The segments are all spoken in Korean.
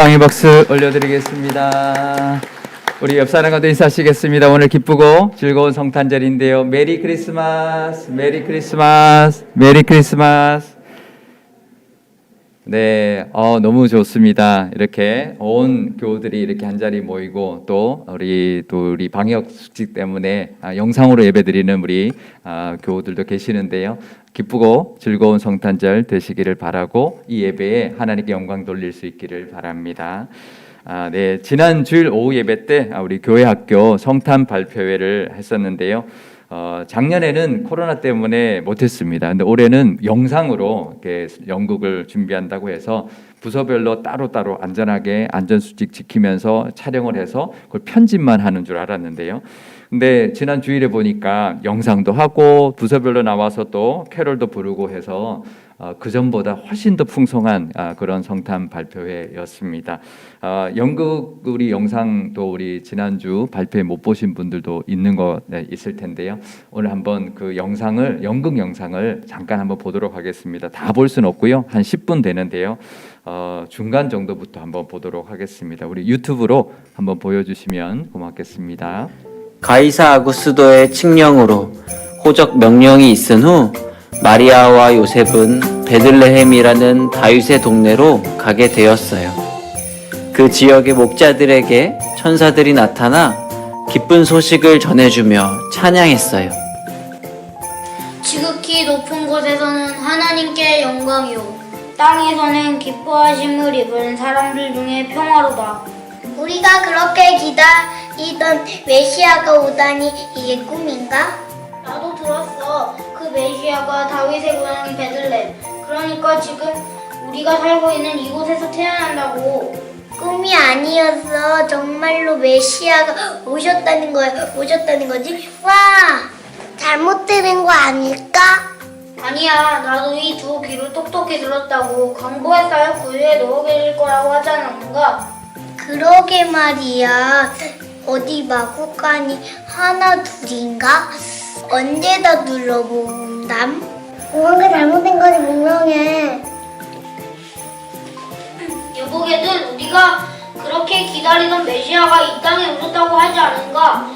방의 박수 올려드리겠습니다. 우리 옆 사람과도 인사하시겠습니다. 오늘 기쁘고 즐거운 성탄절인데요. 메리 크리스마스, 메리 크리스마스, 메리 크리스마스. 네, 너무 좋습니다. 이렇게 온 교우들이 이렇게 한 자리 모이고 또 우리 방역 수칙 때문에 영상으로 예배드리는 우리 교우들도 계시는데요. 기쁘고 즐거운 성탄절 되시기를 바라고 이 예배에 하나님께 영광 돌릴 수 있기를 바랍니다. 네, 지난 주일 오후 예배 때 우리 교회 학교 성탄 발표회를 했었는데요. 작년에는 코로나 때문에 못했습니다. 근데 올해는 영상으로 이렇게 연극을 준비한다고 해서 부서별로 따로따로 안전하게 안전수칙 지키면서 촬영을 해서 그걸 편집만 하는 줄 알았는데요. 근데 지난 주일에 보니까 영상도 하고 부서별로 나와서 또 캐롤도 부르고 해서 그 전보다 훨씬 더 풍성한 그런 성탄 발표회였습니다. 연극 우리 영상도 우리 지난주 발표회 못 보신 분들도 있을 텐데요. 오늘 한번 그 연극 영상을 잠깐 한번 보도록 하겠습니다. 다 볼 수는 없고요. 한 10분 되는데요. 중간 정도부터 한번 보도록 하겠습니다. 우리 유튜브로 한번 보여주시면 고맙겠습니다. 가이사 아구스도의 칙령으로 호적 명령이 있은 후 마리아와 요셉은 베들레헴이라는 다윗의 동네로 가게 되었어요. 그 지역의 목자들에게 천사들이 나타나 기쁜 소식을 전해주며 찬양했어요. 지극히 높은 곳에서는 하나님께 영광이요, 땅에서는 기뻐하심을 입은 사람들 중에 평화로다. 우리가 그렇게 기다리던 메시아가 오다니 이게 꿈인가? 나도 들었어. 그 메시아가 다윗의 고향인 베들레헴, 그러니까 지금 우리가 살고 있는 이곳에서 태어난다고. 꿈이 아니었어. 정말로 메시아가 오셨다는 거지? 와! 잘못 들은 거 아닐까? 아니야, 나도 이 두 귀로 똑똑히 들었다고. 강보에 쌓여 구유에 넣어 계실 거라고 하지 않았는가? 그러게 말이야. 어디 마구간이 하나 둘인가? 언제다 눌러본담? 뭔가 잘못된 거지 분명해. 여보게들, 우리가 그렇게 기다리던 메시아가 이 땅에 오셨다고 하지 않은가?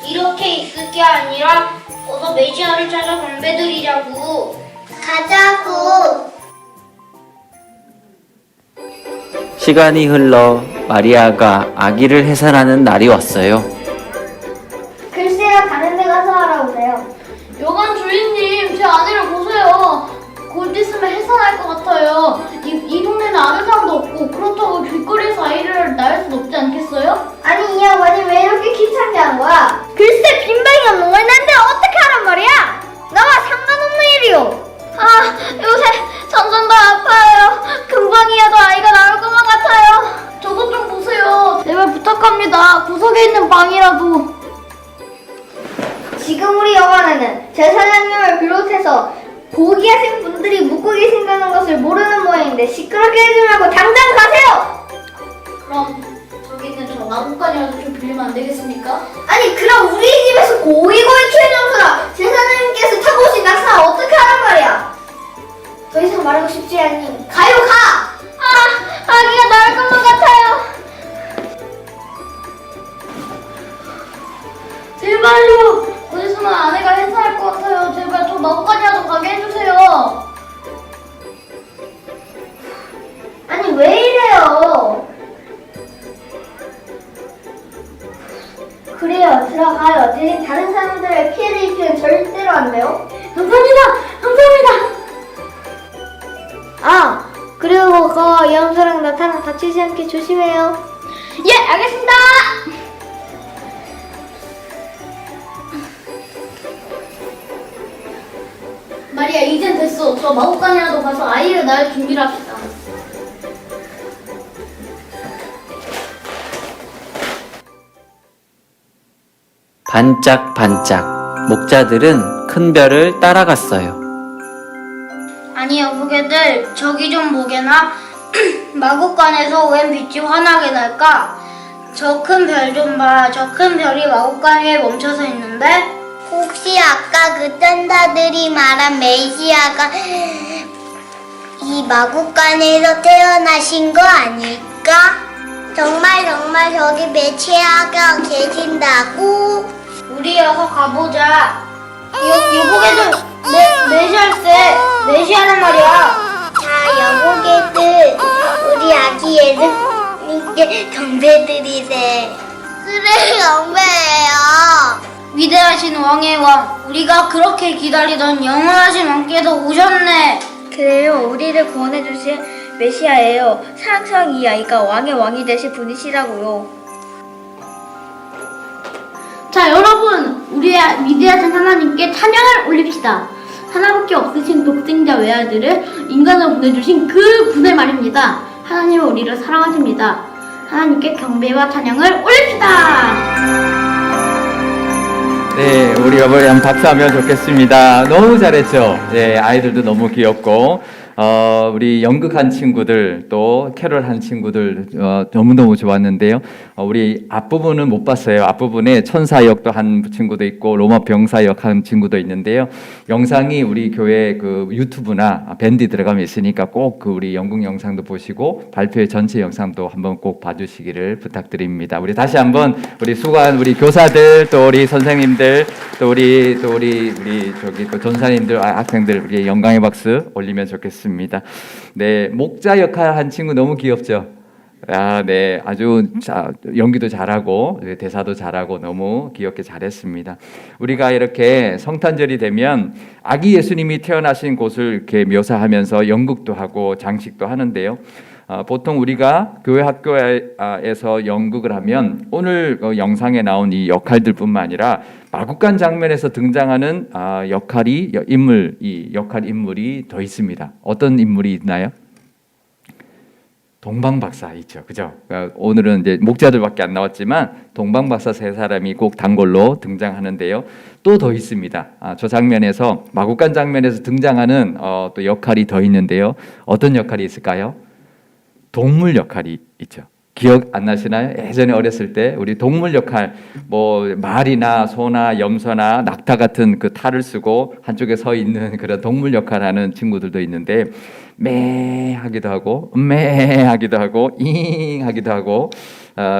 이렇게 있을 게 아니라 어서 메시아를 찾아 경배드리자고. 가자고. 시간이 흘러 마리아가 아기를 해산하는 날이 왔어요. 글쎄요, 다른 데 가서 알아보세요. 여관 주인님, 제 아내를 보세요. 곧 있으면 해산할 것 같아요. 이 동네는 아는 사람도 없고 그렇다고 길거리에서 아이를 낳을 순 없지 않겠어요? 아니, 이 양반이 왜 이렇게 귀찮게 하는 거야? 글쎄, 빈방이 없는 걸 난데 어떻게 하란 말이야? 나와 상관없는 일이요. 요새 점점 더 아파요. 금방이라도 아이가 나올 것만 같아요. 저것 좀 보세요. 제발 부탁합니다. 구석에 있는 방이라도. 지금 우리 여관에는 제사장님을 비롯해서 고귀하신 분들이 묵고 계신다는 것을 모르는 모양인데 시끄럽게 하지 말고 당장 가세요! 그럼 저기 있는 저 나뭇가지라도 좀 빌리면 안 되겠습니까? 아니, 그럼 우리 집에서 고이고이 최정수라 제사장님께서 타고 오신 낙사 어떻게 하란 말이야? 더 이상 말하고 싶지 않니? 가요, 가! 아기가 나올 것만 같아요. 제발요. 곧 있으면 아내가 해산할 것 같아요. 제발 저 나뭇가지라도 가게 해주세요. 아니, 왜 이래요? 그래요, 들어가요. 대신 다른 사람들의 피해를 입히면 절대로 안 돼요. 감사합니다. 감사합니다. 그리고 그 염소랑 나타나 다치지 않게 조심해요. 예, 알겠습니다. 마리아, 이젠 됐어. 저 마구간이라도 가서 아이를 낳을 준비를 합시다. 반짝반짝 목자들은 큰 별을 따라갔어요. 아니, 여보게들, 저기 좀 보게나. 마구간에서 웬 빛이 환하게 날까? 저 큰 별 좀 봐. 저 큰 별이 마구간 위에 멈춰서 있는데? 혹시 아까 그 천사들이 말한 메시아가 이 마구간에서 태어나신 거 아닐까? 정말 저기 메시아가 계신다고? 우리 어서 가보자. 여보게들 메시아란 말이야. 자, 여보게들 우리 아기 예수님께 경배드리세. 그래, 경배해요. 위대하신 왕의 왕, 우리가 그렇게 기다리던 영원하신 왕께서 오셨네. 그래요. 우리를 구원해 주실 메시아예요. 사랑스러운 이 아이가 왕의 왕이 되실 분이시라고요. 자, 여러분, 우리의 위대하신 하나님께 찬양을 올립시다. 하나밖에 없으신 독생자 외아들을 인간으로 보내주신 그 분의 말입니다. 하나님은 우리를 사랑하십니다. 하나님께 경배와 찬양을 올립시다. 네, 우리 어버이 한번 박수하면 좋겠습니다. 너무 잘했죠? 네, 아이들도 너무 귀엽고, 우리 연극한 친구들, 또 캐롤한 친구들, 너무너무 좋았는데요. 우리 앞부분은 못 봤어요. 앞부분에 천사 역도 한 친구도 있고, 로마 병사 역 한 친구도 있는데요. 영상이 우리 교회 그 유튜브나 밴드 들어가면 있으니까 꼭 그 우리 연극 영상도 보시고, 발표회 전체 영상도 한번 꼭 봐주시기를 부탁드립니다. 우리 다시 한번 우리 수고한 우리 교사들, 또 우리 선생님들, 또 우리 저기 또 전사님들, 학생들, 우리 영광의 박수 올리면 좋겠습니다. 네, 목자 역할 한 친구 너무 귀엽죠? 네, 아주 연기도 잘하고 대사도 잘하고 너무 귀엽게 잘했습니다. 우리가 이렇게 성탄절이 되면 아기 예수님이 태어나신 곳을 이렇게 묘사하면서 연극도 하고 장식도 하는데요. 보통 우리가 교회 학교에서 연극을 하면 오늘 영상에 나온 이 역할들뿐만 아니라 마구간 장면에서 등장하는 역할 인물이 더 있습니다. 어떤 인물이 있나요? 동방박사 있죠, 그죠? 오늘은 이제 목자들밖에 안 나왔지만 동방박사 세 사람이 꼭 단골로 등장하는데요. 또 더 있습니다. 저 장면에서 마구간 장면에서 등장하는 또 역할이 더 있는데요. 어떤 역할이 있을까요? 동물 역할이 있죠. 기억 안 나시나요? 예전에 어렸을 때 우리 동물 역할, 뭐 말이나 소나 염소나 낙타 같은 그 탈을 쓰고 한쪽에 서 있는 그런 동물 역할하는 친구들도 있는데 매 하기도 하고 하기도 하고 잉 하기도 하고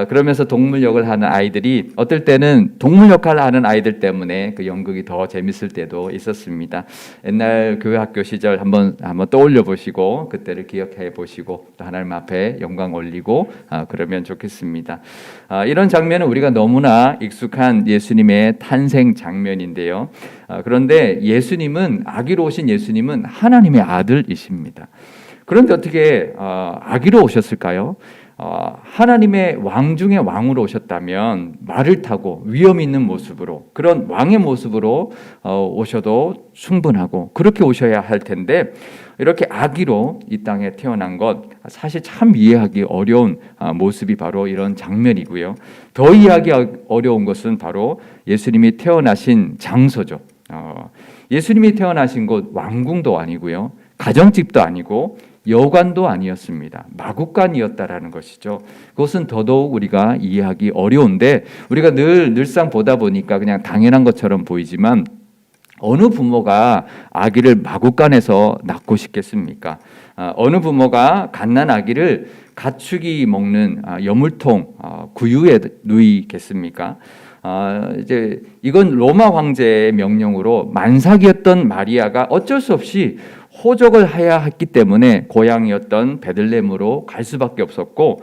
그러면서 동물 역을 하는 아이들이 어떨 때는 동물 역할을 하는 아이들 때문에 그 연극이 더 재밌을 때도 있었습니다. 옛날 교회 학교 시절 한번 떠올려 보시고 그때를 기억해 보시고 또 하나님 앞에 영광 올리고 그러면 좋겠습니다. 이런 장면은 우리가 너무나 익숙한 예수님의 탄생 장면인데요. 그런데 예수님은 아기로 오신 예수님은 하나님의 아들이십니다. 그런데 어떻게 아기로 오셨을까요? 하나님의 왕 중에 왕으로 오셨다면 말을 타고 위험 있는 모습으로 그런 왕의 모습으로 오셔도 충분하고 그렇게 오셔야 할 텐데 이렇게 아기로 이 땅에 태어난 것 사실 참 이해하기 어려운 모습이 바로 이런 장면이고요. 더 이해하기 어려운 것은 바로 예수님이 태어나신 장소죠. 예수님이 태어나신 곳 왕궁도 아니고요. 가정집도 아니고 여관도 아니었습니다. 마구간이었다라는 것이죠. 그것은 더더욱 우리가 이해하기 어려운데 우리가 늘상 보다 보니까 그냥 당연한 것처럼 보이지만 어느 부모가 아기를 마구간에서 낳고 싶겠습니까? 어느 부모가 갓난 아기를 가축이 먹는 여물통 구유에 누이겠습니까? 이제 이건 로마 황제의 명령으로 만삭이었던 마리아가 어쩔 수 없이 호적을 해야 했기 때문에 고향이었던 베들레헴으로 갈 수밖에 없었고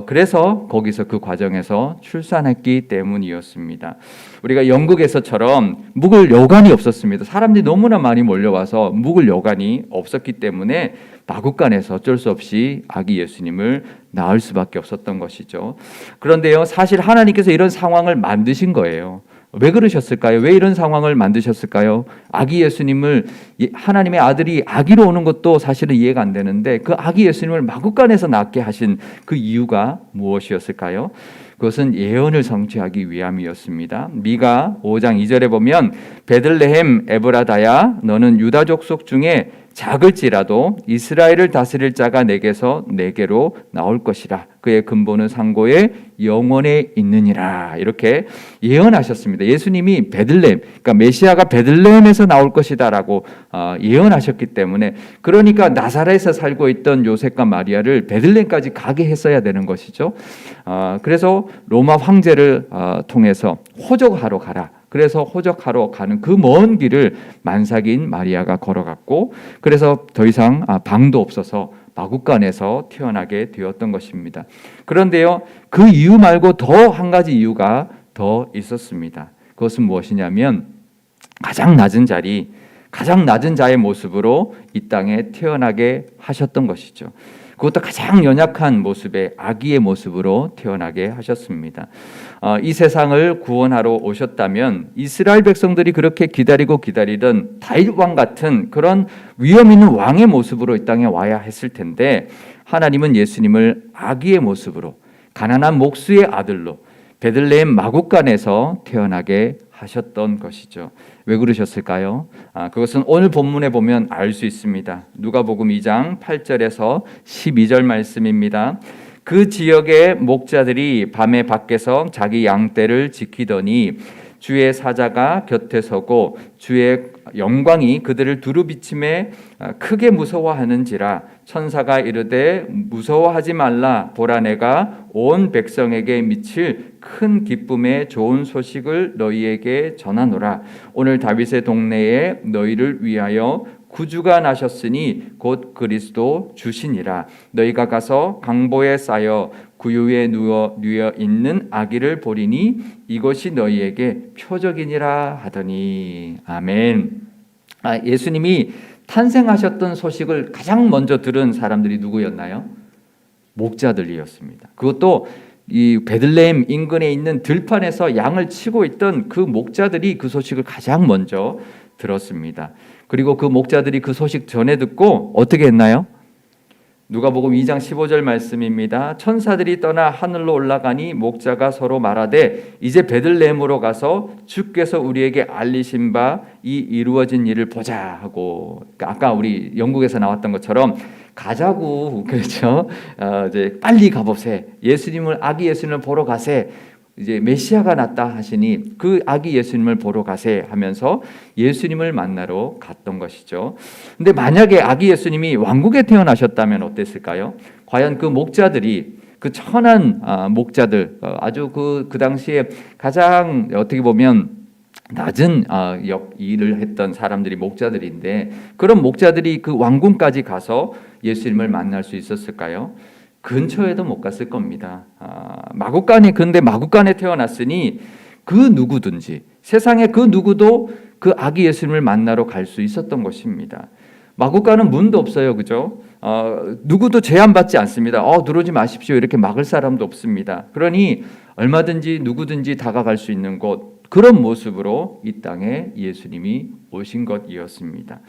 그래서 거기서 그 과정에서 출산했기 때문이었습니다. 우리가 영국에서처럼 묵을 여관이 없었습니다. 사람들이 너무나 많이 몰려와서 묵을 여관이 없었기 때문에 마구간에서 어쩔 수 없이 아기 예수님을 낳을 수밖에 없었던 것이죠. 그런데요, 사실 하나님께서 이런 상황을 만드신 거예요. 왜 그러셨을까요? 왜 이런 상황을 만드셨을까요? 아기 예수님을 하나님의 아들이 아기로 오는 것도 사실은 이해가 안 되는데 그 아기 예수님을 마구간에서 낳게 하신 그 이유가 무엇이었을까요? 그것은 예언을 성취하기 위함이었습니다. 미가 5장 2절에 보면 베들레헴 에브라다야 너는 유다 족속 중에 작을지라도 이스라엘을 다스릴 자가 내게서 내게로 나올 것이라. 그의 근본은 상고의 영원에 있느니라. 이렇게 예언하셨습니다. 예수님이 베들레헴, 그러니까 메시아가 베들레헴에서 나올 것이다라고 예언하셨기 때문에, 그러니까 나사렛에서 살고 있던 요셉과 마리아를 베들레헴까지 가게 했어야 되는 것이죠. 그래서 로마 황제를 통해서 호적하러 가라. 그래서 호적하러 가는 그 먼 길을 만삭인 마리아가 걸어갔고, 그래서 더 이상 방도 없어서 마국간에서 태어나게 되었던 것입니다. 그런데요, 그 이유 말고 더 한 가지 이유가 더 있었습니다. 그것은 무엇이냐면 가장 낮은 자리, 가장 낮은 자의 모습으로 이 땅에 태어나게 하셨던 것이죠. 그것도 가장 연약한 모습의 아기의 모습으로 태어나게 하셨습니다. 이 세상을 구원하러 오셨다면 이스라엘 백성들이 그렇게 기다리던 다윗 왕 같은 그런 위엄 있는 왕의 모습으로 이 땅에 와야 했을 텐데, 하나님은 예수님을 아기의 모습으로, 가난한 목수의 아들로 베들레헴 마국간에서 태어나게 하셨던 것이죠. 왜 그러셨을까요? 그것은 오늘 본문에 보면 알 수 있습니다. 누가복음 2장 8절에서 12절 말씀입니다. 그 지역의 목자들이 밤에 밖에서 자기 양떼를 지키더니 주의 사자가 곁에 서고 주의 영광이 그들을 두루 비침에 크게 무서워하는지라. 천사가 이르되 무서워하지 말라. 보라, 내가 온 백성에게 미칠 큰 기쁨의 좋은 소식을 너희에게 전하노라. 오늘 다윗의 동네에 너희를 위하여 구주가 나셨으니 곧 그리스도 주시니라. 너희가 가서 강보에 쌓여 구유에 누워 있는 아기를 보리니 이것이 너희에게 표적이니라 하더니. 아멘. 예수님이 탄생하셨던 소식을 가장 먼저 들은 사람들이 누구였나요? 목자들이었습니다. 그것도 이 베들레헴 인근에 있는 들판에서 양을 치고 있던 그 목자들이 그 소식을 가장 먼저 들었습니다. 그리고 그 목자들이 그 소식 전해 듣고 어떻게 했나요? 누가복음 2장 15절 말씀입니다. 천사들이 떠나 하늘로 올라가니 목자가 서로 말하되 이제 베들레헴으로 가서 주께서 우리에게 알리신 바 이 이루어진 일을 보자 하고. 그러니까 아까 우리 영국에서 나왔던 것처럼 가자고, 그렇죠? 이제 빨리 가보세. 아기 예수님을 보러 가세. 이제 메시아가 났다 하시니 그 아기 예수님을 보러 가세 하면서 예수님을 만나러 갔던 것이죠. 근데 만약에 아기 예수님이 왕국에 태어나셨다면 어땠을까요? 과연 그 목자들이, 그 천한 목자들, 아주 그 당시에 가장 어떻게 보면 낮은 일을 했던 사람들이 목자들인데, 그런 목자들이 그 왕궁까지 가서 예수님을 만날 수 있었을까요? 근처에도 못 갔을 겁니다. 근데 마국간에 태어났으니 그 누구든지, 세상에 그 누구도 그 아기 예수님을 만나러 갈 수 있었던 것입니다. 마국간은 문도 없어요, 그죠? 누구도 제한받지 않습니다. 들어오지 마십시오, 이렇게 막을 사람도 없습니다. 그러니 얼마든지 누구든지 다가갈 수 있는 곳, 그런 모습으로 이 땅에 예수님이 오신 것이었습니다.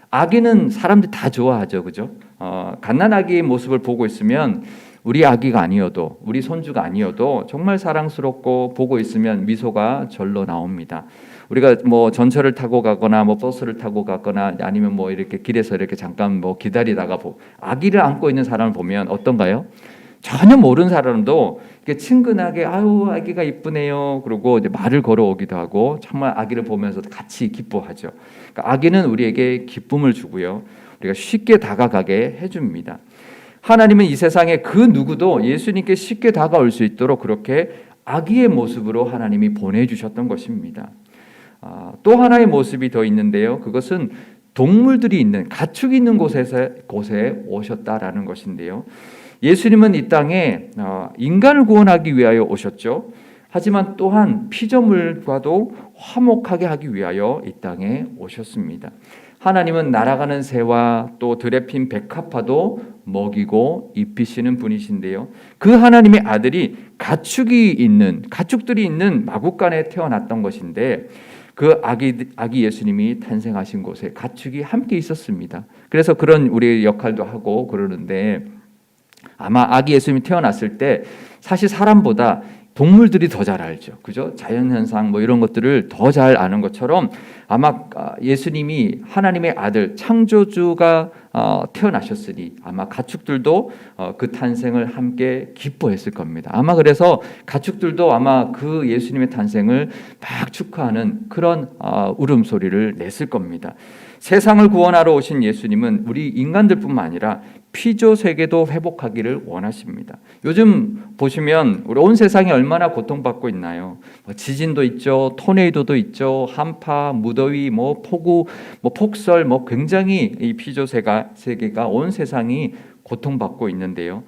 아기는 사람들이 다 좋아하죠, 그죠? 갓난아기의 모습을 보고 있으면 우리 아기가 아니어도, 우리 손주가 아니어도 정말 사랑스럽고 보고 있으면 미소가 절로 나옵니다. 우리가 뭐 전철을 타고 가거나 뭐 버스를 타고 가거나 아니면 뭐 이렇게 길에서 이렇게 잠깐 뭐 기다리다가 아기를 안고 있는 사람을 보면 어떤가요? 전혀 모르는 사람도 이렇게 친근하게 아유 아기가 이쁘네요. 그러고 이제 말을 걸어오기도 하고 정말 아기를 보면서 같이 기뻐하죠. 그러니까 아기는 우리에게 기쁨을 주고요. 우리가 쉽게 다가가게 해줍니다. 하나님은 이 세상에 그 누구도 예수님께 쉽게 다가올 수 있도록 그렇게 아기의 모습으로 하나님이 보내주셨던 것입니다. 또 하나의 모습이 더 있는데요. 그것은 동물들이 있는, 가축이 있는 곳에 오셨다라는 것인데요. 예수님은 이 땅에 인간을 구원하기 위하여 오셨죠. 하지만 또한 피조물과도 화목하게 하기 위하여 이 땅에 오셨습니다. 하나님은 날아가는 새와 또 들에 핀 백합화도 먹이고 입히시는 분이신데요. 그 하나님의 아들이 가축들이 있는 마국간에 태어났던 것인데, 그 아기 예수님이 탄생하신 곳에 가축이 함께 있었습니다. 그래서 그런 우리의 역할도 하고 그러는데, 아마 아기 예수님이 태어났을 때 사실 사람보다 동물들이 더 잘 알죠. 그죠? 자연현상 뭐 이런 것들을 더 잘 아는 것처럼 아마 예수님이 하나님의 아들 창조주가 태어나셨으니 아마 가축들도 그 탄생을 함께 기뻐했을 겁니다. 아마 그래서 가축들도 아마 그 예수님의 탄생을 막 축하하는 그런 울음소리를 냈을 겁니다. 세상을 구원하러 오신 예수님은 우리 인간들뿐만 아니라 피조 세계도 회복하기를 원하십니다. 요즘 보시면 우리 온 세상이 얼마나 고통받고 있나요? 지진도 있죠, 토네이도도 있죠, 한파, 무더위, 폭우, 폭설, 굉장히 이 피조 세계가 온 세상이 고통받고 있는데요.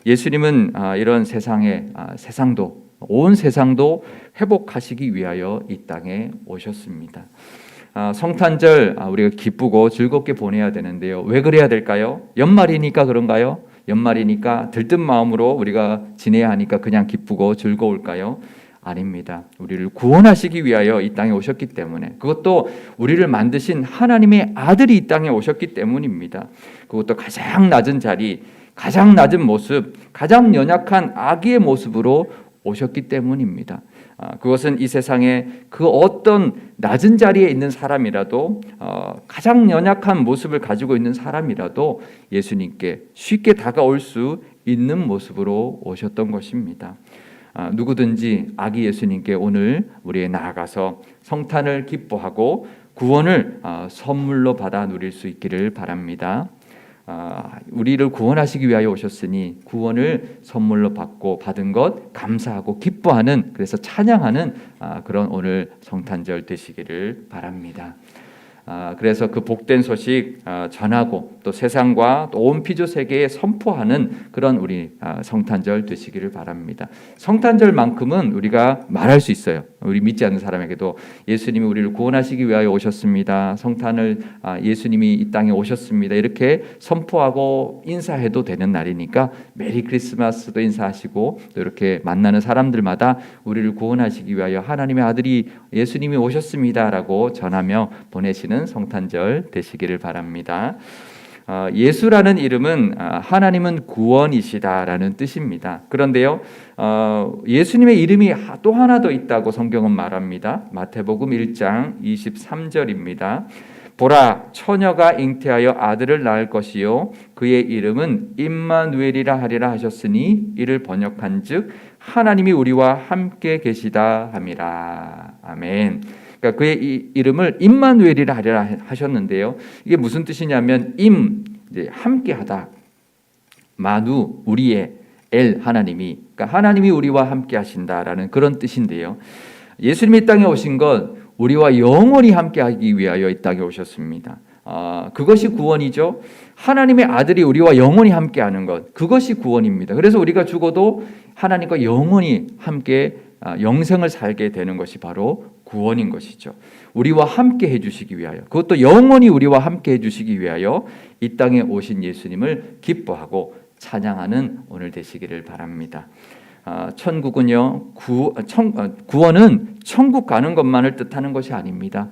예수님은 이런 세상도 온 세상도 회복하시기 위하여 이 땅에 오셨습니다. 성탄절 우리가 기쁘고 즐겁게 보내야 되는데요. 왜 그래야 될까요? 연말이니까 그런가요? 연말이니까 들뜬 마음으로 우리가 지내야 하니까 그냥 기쁘고 즐거울까요? 아닙니다. 우리를 구원하시기 위하여 이 땅에 오셨기 때문에, 그것도 우리를 만드신 하나님의 아들이 이 땅에 오셨기 때문입니다. 그것도 가장 낮은 자리, 가장 낮은 모습, 가장 연약한 아기의 모습으로 오셨기 때문입니다. 그것은 이 세상에 그 어떤 낮은 자리에 있는 사람이라도 가장 연약한 모습을 가지고 있는 사람이라도 예수님께 쉽게 다가올 수 있는 모습으로 오셨던 것입니다. 누구든지 아기 예수님께 오늘 우리에 나아가서 성탄을 기뻐하고 구원을 선물로 받아 누릴 수 있기를 바랍니다. 우리를 구원하시기 위하여 오셨으니 구원을 선물로 받고 받은 것 감사하고 기뻐하는, 그래서 찬양하는 그런 오늘 성탄절 되시기를 바랍니다. 그래서 그 복된 소식 전하고 또 세상과 또 온 피조 세계에 선포하는 그런 우리 성탄절 되시기를 바랍니다. 성탄절만큼은 우리가 말할 수 있어요. 우리 믿지 않는 사람에게도 예수님이 우리를 구원하시기 위하여 오셨습니다. 성탄을 예수님이 이 땅에 오셨습니다. 이렇게 선포하고 인사해도 되는 날이니까 메리 크리스마스도 인사하시고 또 이렇게 만나는 사람들마다 우리를 구원하시기 위하여 하나님의 아들이 예수님이 오셨습니다라고 전하며 보내시는 성탄절 되시기를 바랍니다. 예수라는 이름은 하나님은 구원이시다라는 뜻입니다. 그런데요, 예수님의 이름이 또 하나 더 있다고 성경은 말합니다. 마태복음 1장 23절입니다. 보라, 처녀가 잉태하여 아들을 낳을 것이요 그의 이름은 임마누엘이라 하리라 하셨으니 이를 번역한즉 하나님이 우리와 함께 계시다 함이라. 아멘. 그러니까 그의 이름을 임마누엘이라 하리라 하셨는데요. 이게 무슨 뜻이냐면 이제 함께하다, 마누 우리의, 엘 하나님이, 그러니까 하나님이 우리와 함께하신다라는 그런 뜻인데요. 예수님이 이 땅에 오신 것 우리와 영원히 함께하기 위하여 이 땅에 오셨습니다. 그것이 구원이죠. 하나님의 아들이 우리와 영원히 함께하는 것, 그것이 구원입니다. 그래서 우리가 죽어도 하나님과 영원히 함께 영생을 살게 되는 것이 바로 구원인 것이죠. 우리와 함께 해주시기 위하여, 그것도 영원히 우리와 함께 해주시기 위하여 이 땅에 오신 예수님을 기뻐하고 찬양하는 오늘 되시기를 바랍니다. 천국은요, 구원은 천국 가는 것만을 뜻하는 것이 아닙니다.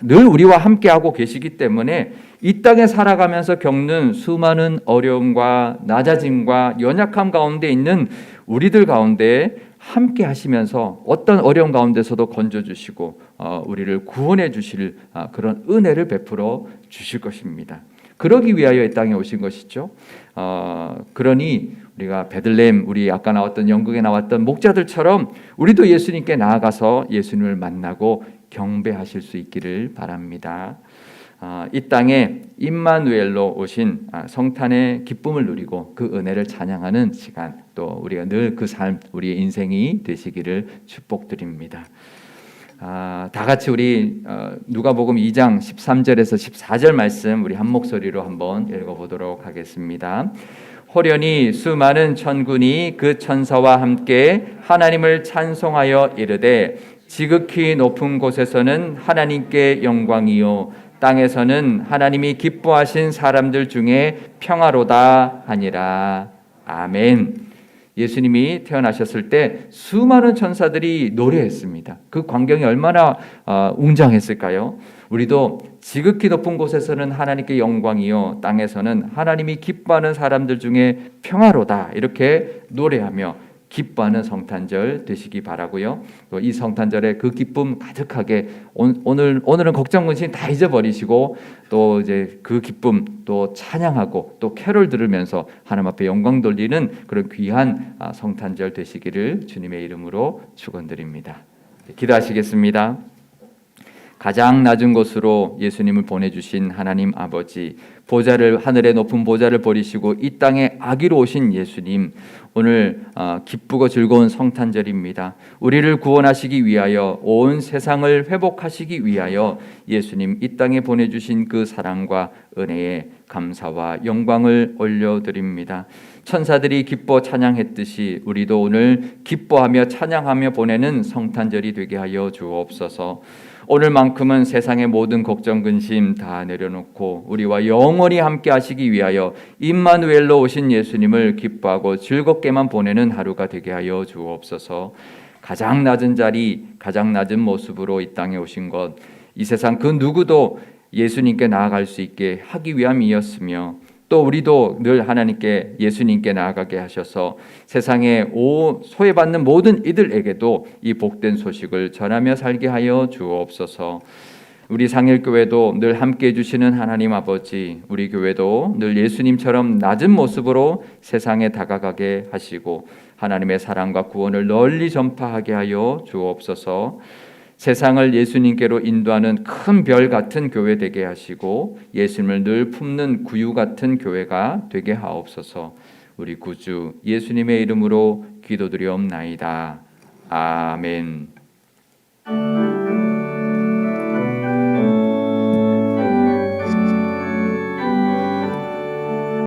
늘 우리와 함께하고 계시기 때문에 이 땅에 살아가면서 겪는 수많은 어려움과 낮아짐과 연약함 가운데 있는 우리들 가운데 함께 하시면서 어떤 어려움 가운데서도 건져주시고 우리를 구원해 주실 그런 은혜를 베풀어 주실 것입니다. 그러기 위하여 이 땅에 오신 것이죠. 그러니 우리가 베들레헴, 우리 아까 나왔던 연극에 나왔던 목자들처럼 우리도 예수님께 나아가서 예수님을 만나고 경배하실 수 있기를 바랍니다. 이 땅에 임마누엘로 오신 성탄의 기쁨을 누리고 그 은혜를 찬양하는 시간, 또 우리가 늘 그 삶, 우리의 인생이 되시기를 축복드립니다. 다 같이 우리 누가복음 2장 13절에서 14절 말씀 우리 한 목소리로 한번 읽어보도록 하겠습니다. 호련히 수많은 천군이 그 천사와 함께 하나님을 찬송하여 이르되 지극히 높은 곳에서는 하나님께 영광이요 땅에서는 하나님이 기뻐하신 사람들 중에 평화로다 하니라. 아멘. 예수님이 태어나셨을 때 수많은 천사들이 노래했습니다. 그 광경이 얼마나 웅장했을까요? 우리도 지극히 높은 곳에서는 하나님께 영광이요 땅에서는 하나님이 기뻐하는 사람들 중에 평화로다 이렇게 노래하며 기뻐하는 성탄절 되시기 바라고요. 또 이 성탄절에 그 기쁨 가득하게 오늘은 걱정 근심 다 잊어버리시고 또 이제 그 기쁨 또 찬양하고 또 캐롤 들으면서 하나님 앞에 영광 돌리는 그런 귀한 성탄절 되시기를 주님의 이름으로 축원드립니다. 기도하시겠습니다. 가장 낮은 곳으로 예수님을 보내주신 하나님 아버지, 하늘의 높은 보좌를 버리시고 이 땅에 아기로 오신 예수님, 오늘 기쁘고 즐거운 성탄절입니다. 우리를 구원하시기 위하여, 온 세상을 회복하시기 위하여 예수님 이 땅에 보내주신 그 사랑과 은혜에 감사와 영광을 올려드립니다. 천사들이 기뻐 찬양했듯이 우리도 오늘 기뻐하며 찬양하며 보내는 성탄절이 되게 하여 주옵소서. 오늘만큼은 세상의 모든 걱정 근심 다 내려놓고 우리와 영원히 함께 하시기 위하여 임마누엘로 오신 예수님을 기뻐하고 즐겁게만 보내는 하루가 되게 하여 주옵소서. 가장 낮은 자리, 가장 낮은 모습으로 이 땅에 오신 것, 이 세상 그 누구도 예수님께 나아갈 수 있게 하기 위함이었으며 또 우리도 늘 하나님께 예수님께 나아가게 하셔서 세상에 소외받는 모든 이들에게도 이 복된 소식을 전하며 살게 하여 주옵소서. 우리 상일교회도 늘 함께해 주시는 하나님 아버지, 우리 교회도 늘 예수님처럼 낮은 모습으로 세상에 다가가게 하시고 하나님의 사랑과 구원을 널리 전파하게 하여 주옵소서. 세상을 예수님께로 인도하는 큰 별 같은 교회 되게 하시고 예수님을 늘 품는 구유 같은 교회가 되게 하옵소서. 우리 구주 예수님의 이름으로 기도드리옵나이다. 아멘.